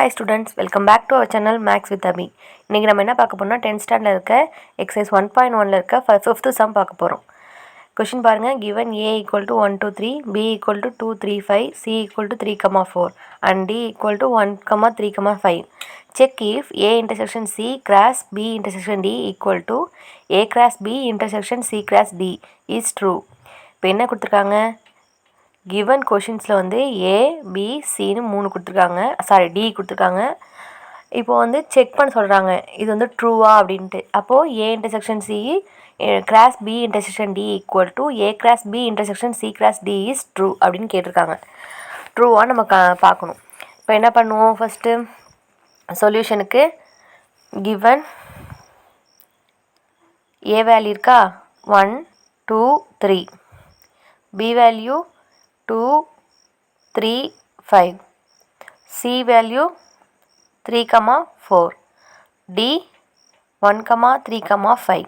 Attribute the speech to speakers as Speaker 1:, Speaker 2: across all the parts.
Speaker 1: Hi students, welcome back to our channel Max with Abhi. இன்னைக்கு நம்ம என்ன பார்க்க போறோம்னா 10th standardல இருக்க exercise 1.1ல இருக்க 5th sum பார்க்க போறோம். Question பாருங்க, given a equal to 1 to 3, b equal to 2 3 5, c equal to 3 4 and d equal to 1 3 5. Check if a intersection c cross b intersection d equal to a cross b intersection c cross d is true. இப்போ என்ன கொடுத்திருக்காங்க? given கொஷின்ஸில் வந்து ஏ B சின்னு 3 கொடுத்துருக்காங்க, D கொடுத்துருக்காங்க. இப்போ வந்து check பண்ண சொல்கிறாங்க இது வந்து ட்ரூவா அப்படின்ட்டு. அப்போது A intersection C cross B intersection D equal to A cross B intersection C cross D is true அப்படின்னு கேட்டிருக்காங்க. ட்ரூவாக நம்ம பார்க்கணும். இப்போ என்ன பண்ணுவோம்? ஃபஸ்ட்டு சொல்யூஷனுக்கு கிவன் ஏ வேல்யூ இருக்கா 1 2 3, B value 2 3 5, C value 3 4, D 1 3 5.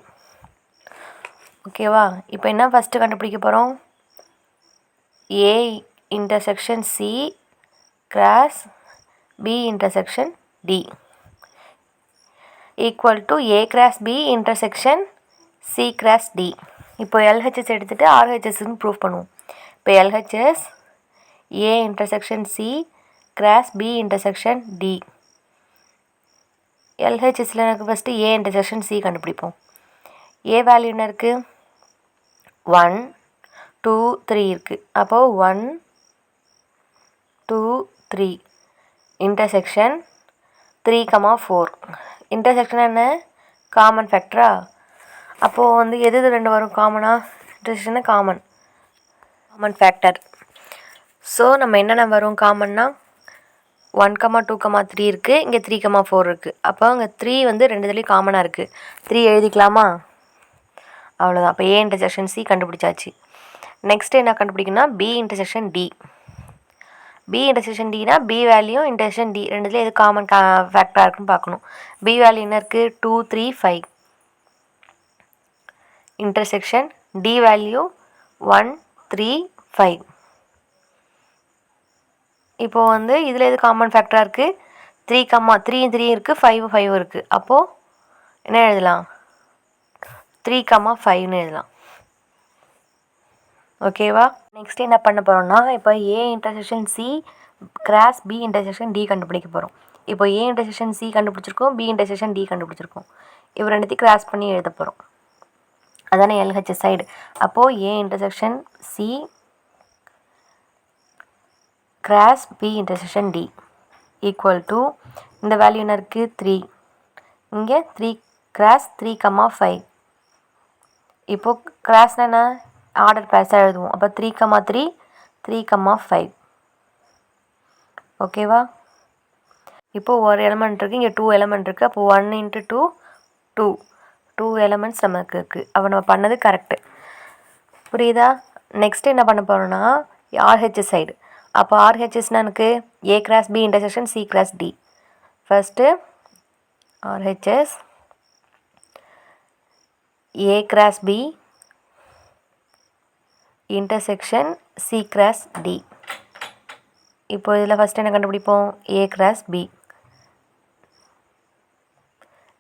Speaker 1: ஓகேவா? இப்போ என்ன ஃபஸ்ட்டு கண்டுபிடிக்க போகிறோம்? A intersection C cross B intersection D equal to A cross B intersection C cross D. இப்போ LHS எடுத்துகிட்டு RHSன்னு ப்ரூவ் பண்ணுவோம். இப்போ LHS A intersection C cross B intersection D. LHSல எனக்கு ஃபஸ்ட்டு A intersection C கண்டுபிடிப்போம். A value என்ன இருக்குது? 1 2 3 இருக்குது. அப்போது 1 2 3 இன்டர்செக்ஷன் 3 4. இன்டர்செக்ஷன் என்ன? காமன் ஃபேக்டரா? அப்போது வந்து எது ரெண்டு வரும் காமனாக? Intersection common factor. ஸோ நம்ம என்னென்ன வரும் காமன்னா 1 2 3 இருக்குது, இங்கே 3 4 இருக்குது. அப்போ அங்கே 3 வந்து ரெண்டு இதுலேயும் காமனாக இருக்குது. 3 எழுதிக்கலாமா? அவ்வளோதான். அப்போ ஏ இன்டர்செக்ஷன் சி கண்டுபிடிச்சாச்சு. நெக்ஸ்ட்டு என்ன கண்டுபிடிக்கணும்னா B intersection D. B intersection டினா பி வேல்யூ இன்டர்செக்ஷன் டி ரெண்டுலேயும் எது காமன் ஃபேக்டராக இருக்குன்னு பார்க்கணும். பி வேல்யூ என்ன இருக்குது? 2 3 5 இன்டர்செக்ஷன் டி வேல்யூ 1 3 5. இப்போது வந்து இதில் எது காமன் ஃபேக்டராக இருக்குது? 3 3 இருக்குது, 5 5 இருக்குது. அப்போது என்ன எழுதலாம்? 3 5ன்னு எழுதலாம். ஓகேவா? நெக்ஸ்ட் என்ன பண்ண போகிறோம்னா இப்போ A intersection C cross B intersection D கண்டுபிடிக்க போகிறோம். இப்போ ஏ இன்டர்செக்ஷன் சி கண்டுபிடிச்சிருக்கோம், பி இன்டர்செக்ஷன் டி கண்டுபிடிச்சிருக்கோம். இப்போ ரெண்டுத்தையும் கிராஸ் பண்ணி எழுத போகிறோம். அதானே LHS சைடு. அப்போது A intersection C cross B intersection D equal to இந்த வேல்யூ என்ன இருக்குது? 3, இங்கே 3 கிராஸ் 3 5. இப்போது கிராஸ்னா என்ன? ஆர்டர் பேஸாக எழுதுவோம். அப்போ 3 3 3 5. ஓகேவா? இப்போது ஒரு எலமெண்ட் இருக்குது, இங்கே 2 எலமெண்ட் இருக்குது. அப்போ 1 × 2 2 எலமெண்ட்ஸ் நமக்கு இருக்குது. அப்போ நம்ம பண்ணது கரெக்டு. புரியுதா? நெக்ஸ்ட்டு என்ன பண்ண போகிறோன்னா RHS சைடு. அப்போ RHSனா எனக்கு A cross B intersection C cross D. First RHS A cross B intersection C cross D. இப்போ இதில் ஃபஸ்ட்டு என்ன கண்டுபிடிப்போம்? A cross B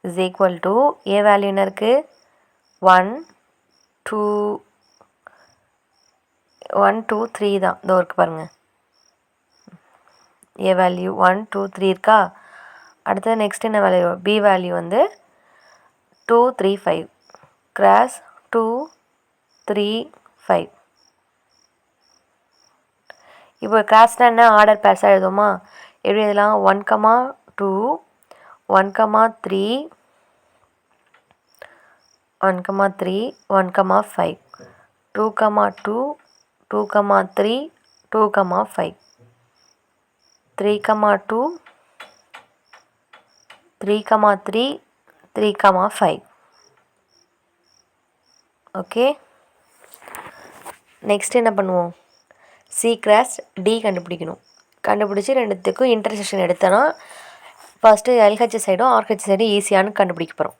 Speaker 1: is equal to A value என்ன இருக்குது? 1 2 3 தான். இதோ இருக்குது பாருங்கள். ஏ வேல்யூ 1 2 3 இருக்கா? அடுத்தது நெக்ஸ்ட் என்ன வேல்யூ? பி வேல்யூ வந்து 2 3 5 கிராஸ் 2 3 5. இப்போ கிராஸ்னால் என்ன? ஆர்டர் பேஸாக எழுதுவோமா? எப்படி எழுதலாம்? 1 2 1 3 1 3 1 5 2 2 2 3 2 5 3 2 3 3 3 5. ஓகே. நெக்ஸ்ட் என்ன பண்ணுவோம்? சி கிராஸ் டி கண்டுபிடிக்கணும். கண்டுபிடிச்சி ரெண்டுத்துக்கும் இன்டர்செக்ஷன் எடுத்தோன்னா ஃபஸ்ட்டு LHS சைடும் RHS சைடும் ஈஸியானு கண்டுபிடிக்க போகிறோம்.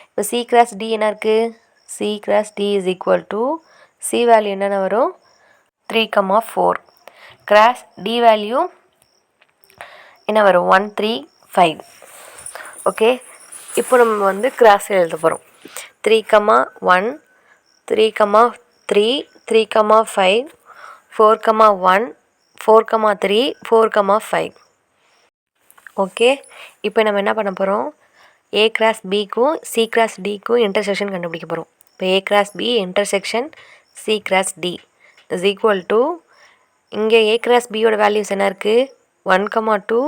Speaker 1: இப்போ சி கிராஸ் டி என்ன இருக்குது? C cross D is equal to C value என்னென்ன வரும்? 3 4 கிராஸ் டி வேல்யூ என்ன வரும் 1 3 5. ஓகே, இப்போ நம்ம வந்து கிராஸ் எழுத போகிறோம். 3 1 3 3 3 5 4 1 4 3 4 5. ஓகே, இப்போ நம்ம என்ன பண்ண போகிறோம், ஏ கிராஸ் பிக்கும் சி கிராஸ் டிக்கும் இன்டர்செக்ஷன் கண்டுபிடிக்க போகிறோம். இப்போ A cross B intersection C cross D is equal to, இங்கே ஏ கிராஸ் பியோட வேல்யூஸ் என்ன இருக்குது, 1 2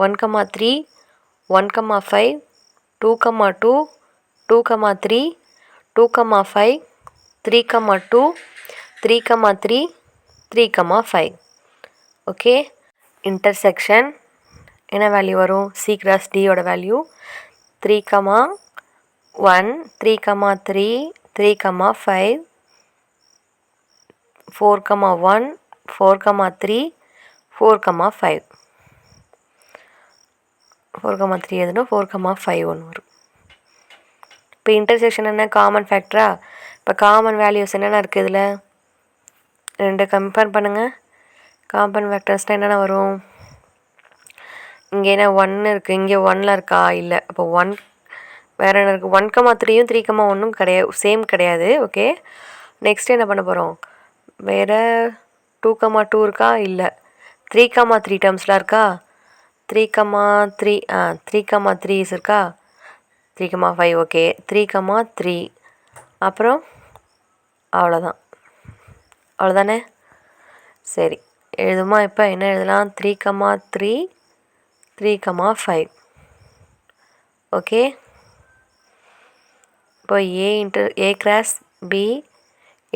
Speaker 1: 1 3 1 5 2 2 2 3 2 5 3 2 3 3 3 5. ஓகே, இன்டர்செக்ஷன் என்ன வேல்யூ வரும், சி கிராஸ் டியோட வேல்யூ 3 1 3 3 3 5 4 1 4 3 4 5. 4 3 எதுனா 4 5 ஒன்று வரும். இப்போ இன்டர்செக்ஷன் என்ன, காமன் ஃபேக்டரா. இப்போ காமன் வேல்யூஸ் என்னென்ன இருக்குது, இதில் ரெண்டு கம்பேர் பண்ணுங்கள். காமன் ஃபேக்டர்ஸ்னால் என்னென்ன வரும், இங்கே என்ன 1 இருக்குது, இங்கே 1ல் இருக்கா, இல்லை. அப்போ 1 வேறு என்ன இருக்குது, 1 3யும் 3 1ம் கிடையாது, சேம் கிடையாது. ஓகே, நெக்ஸ்ட் என்ன பண்ண போகிறோம், வேறு 2 2 இருக்கா, இல்லை. 3 3 டேர்ம்ஸ்லாம் இருக்கா, 3 3 3 3 இருக்கா, 3 5. ஓகே, 3 3 அப்புறம் அவ்வளோதான், அவ்வளோதானே. சரி, எழுதுமா. இப்போ என்ன எழுதலாம், 3 3 3 5. ஓகே, இப்போ A cross B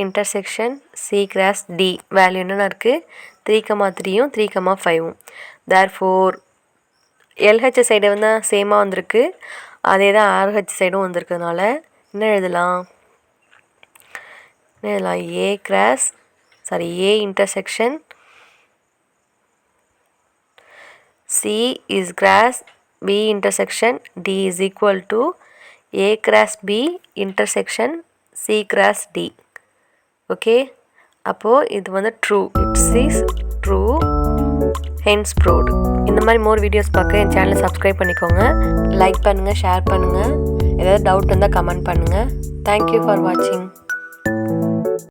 Speaker 1: intersection C cross D value என்னென்ன இருக்குது, 3 3யும் 3 5ம். தேர்ஃபோர் எல்ஹெச் சைடு வந்து சேமாக வந்திருக்கு, அதே தான் ஆர்ஹெச் சைடும் வந்திருக்கிறதுனால என்ன எழுதலாம், A intersection C is cross B intersection D is equal to A cross B intersection C cross D. Okay, அப்போது இது வந்து true, it's is true, hence proved. இந்த மாதிரி மோர் வீடியோஸ் பார்க்க என் சேனலை சப்ஸ்கிரைப் பண்ணிக்கோங்க. லைக் பண்ணுங்கள், ஷேர் பண்ணுங்கள். ஏதாவது டவுட் இருந்தால் கமெண்ட் பண்ணுங்கள். தேங்க்யூ ஃபார் வாட்சிங்.